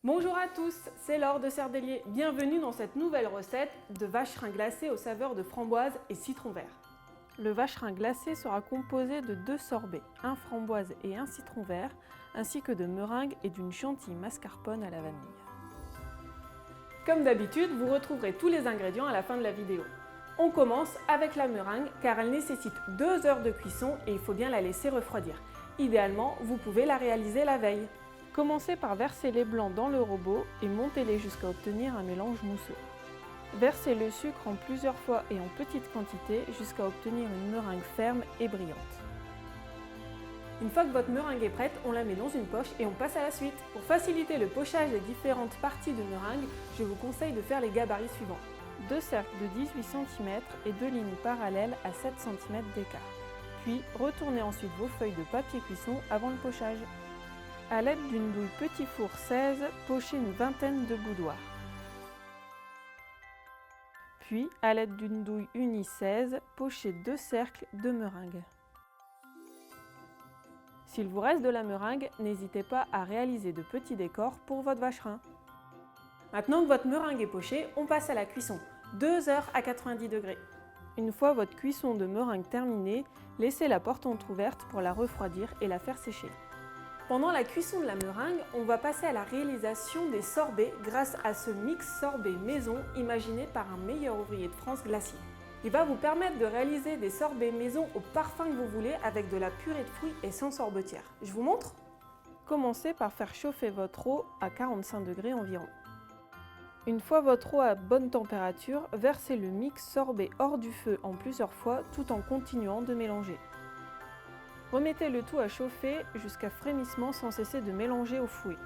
Bonjour à tous, c'est Laure de Cerdelier. Bienvenue dans cette nouvelle recette de vacherin glacé aux saveurs de framboise et citron vert. Le vacherin glacé sera composé de 2 sorbets, un framboise et un citron vert, ainsi que de meringues et d'une chantilly mascarpone à la vanille. Comme d'habitude, vous retrouverez tous les ingrédients à la fin de la vidéo. On commence avec la meringue car elle nécessite 2 heures de cuisson et il faut bien la laisser refroidir. Idéalement, vous pouvez la réaliser la veille. Commencez par verser les blancs dans le robot et montez-les jusqu'à obtenir un mélange mousseux. Versez le sucre en plusieurs fois et en petite quantité jusqu'à obtenir une meringue ferme et brillante. Une fois que votre meringue est prête, on la met dans une poche et on passe à la suite. Pour faciliter le pochage des différentes parties de meringue, je vous conseille de faire les gabarits suivants. 2 cercles de 18 cm et 2 lignes parallèles à 7 cm d'écart. Puis, retournez ensuite vos feuilles de papier cuisson avant le pochage. À l'aide d'une douille petit four 16, pochez une vingtaine de boudoirs. Puis, à l'aide d'une douille unie 16, pochez 2 cercles de meringue. S'il vous reste de la meringue, n'hésitez pas à réaliser de petits décors pour votre vacherin. Maintenant que votre meringue est pochée, on passe à la cuisson. 2 heures à 90 degrés. Une fois votre cuisson de meringue terminée, laissez la porte entrouverte pour la refroidir et la faire sécher. Pendant la cuisson de la meringue, on va passer à la réalisation des sorbets grâce à ce mix sorbet maison imaginé par un meilleur ouvrier de France glacier. Il va vous permettre de réaliser des sorbets maison au parfum que vous voulez avec de la purée de fruits et sans sorbetière. Je vous montre? Commencez par faire chauffer votre eau à 45 degrés environ. Une fois votre eau à bonne température, versez le mix sorbet hors du feu en plusieurs fois tout en continuant de mélanger. Remettez le tout à chauffer jusqu'à frémissement sans cesser de mélanger au fouet.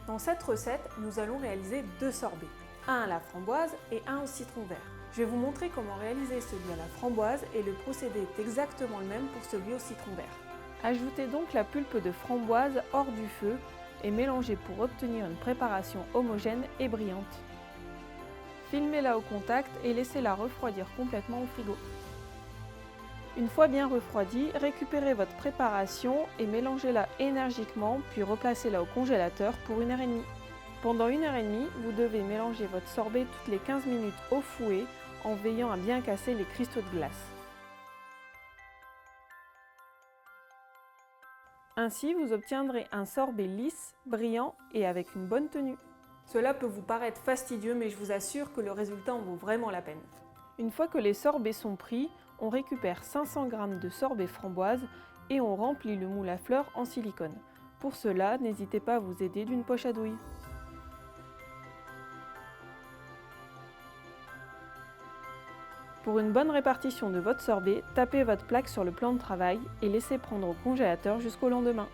Dans cette recette, nous allons réaliser 2 sorbets, un à la framboise et un au citron vert. Je vais vous montrer comment réaliser celui à la framboise et le procédé est exactement le même pour celui au citron vert. Ajoutez donc la pulpe de framboise hors du feu et mélangez pour obtenir une préparation homogène et brillante. Filmez-la au contact et laissez-la refroidir complètement au frigo. Une fois bien refroidie, récupérez votre préparation et mélangez-la énergiquement, puis replacez-la au congélateur pour 1h30. Pendant 1h30, vous devez mélanger votre sorbet toutes les 15 minutes au fouet en veillant à bien casser les cristaux de glace. Ainsi, vous obtiendrez un sorbet lisse, brillant et avec une bonne tenue. Cela peut vous paraître fastidieux, mais je vous assure que le résultat en vaut vraiment la peine. Une fois que les sorbets sont pris, on récupère 500 g de sorbet framboise et on remplit le moule à fleurs en silicone. Pour cela, n'hésitez pas à vous aider d'une poche à douille. Pour une bonne répartition de votre sorbet, tapez votre plaque sur le plan de travail et laissez prendre au congélateur jusqu'au lendemain.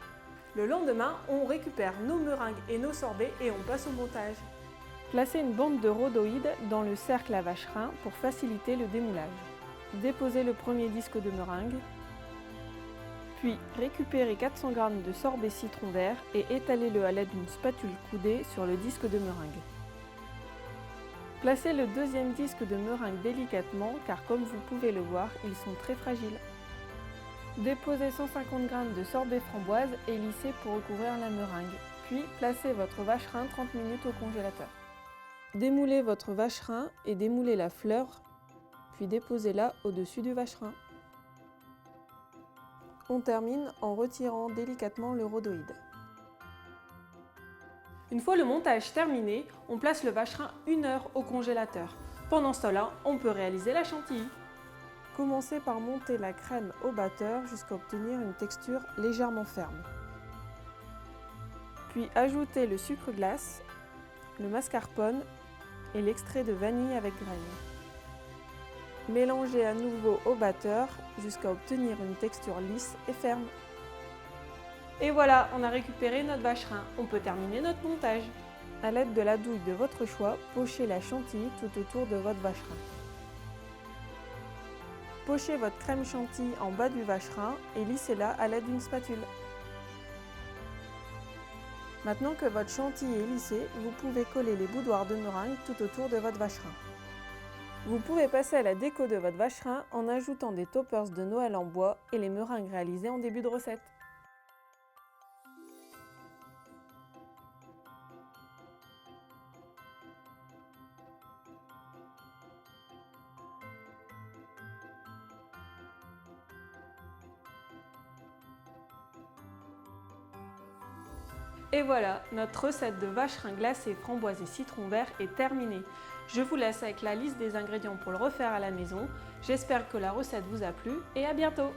Le lendemain, on récupère nos meringues et nos sorbets et on passe au montage. Placez une bande de rhodoïde dans le cercle à vacherin pour faciliter le démoulage. Déposez le premier disque de meringue, puis récupérez 400 g de sorbet citron vert et étalez-le à l'aide d'une spatule coudée sur le disque de meringue. Placez le deuxième disque de meringue délicatement car comme vous pouvez le voir, ils sont très fragiles. Déposez 150 g de sorbet framboise et lissez pour recouvrir la meringue, puis placez votre vacherin 30 minutes au congélateur. Démoulez votre vacherin et démoulez la fleur, puis déposez-la au-dessus du vacherin. On termine en retirant délicatement le rhodoïde. Une fois le montage terminé, on place le vacherin 1 heure au congélateur. Pendant ce temps-là, on peut réaliser la chantilly. Commencez par monter la crème au batteur jusqu'à obtenir une texture légèrement ferme. Puis ajoutez le sucre glace, le mascarpone et l'extrait de vanille avec graines. Mélangez à nouveau au batteur jusqu'à obtenir une texture lisse et ferme. Et voilà, on a récupéré notre vacherin. On peut terminer notre montage. À l'aide de la douille de votre choix, pochez la chantilly tout autour de votre vacherin. Pochez votre crème chantilly en bas du vacherin et lissez-la à l'aide d'une spatule. Maintenant que votre chantilly est lissé, vous pouvez coller les boudoirs de meringue tout autour de votre vacherin. Vous pouvez passer à la déco de votre vacherin en ajoutant des toppers de Noël en bois et les meringues réalisées en début de recette. Et voilà, notre recette de vacherin glacé framboise et citron vert est terminée. Je vous laisse avec la liste des ingrédients pour le refaire à la maison. J'espère que la recette vous a plu et à bientôt!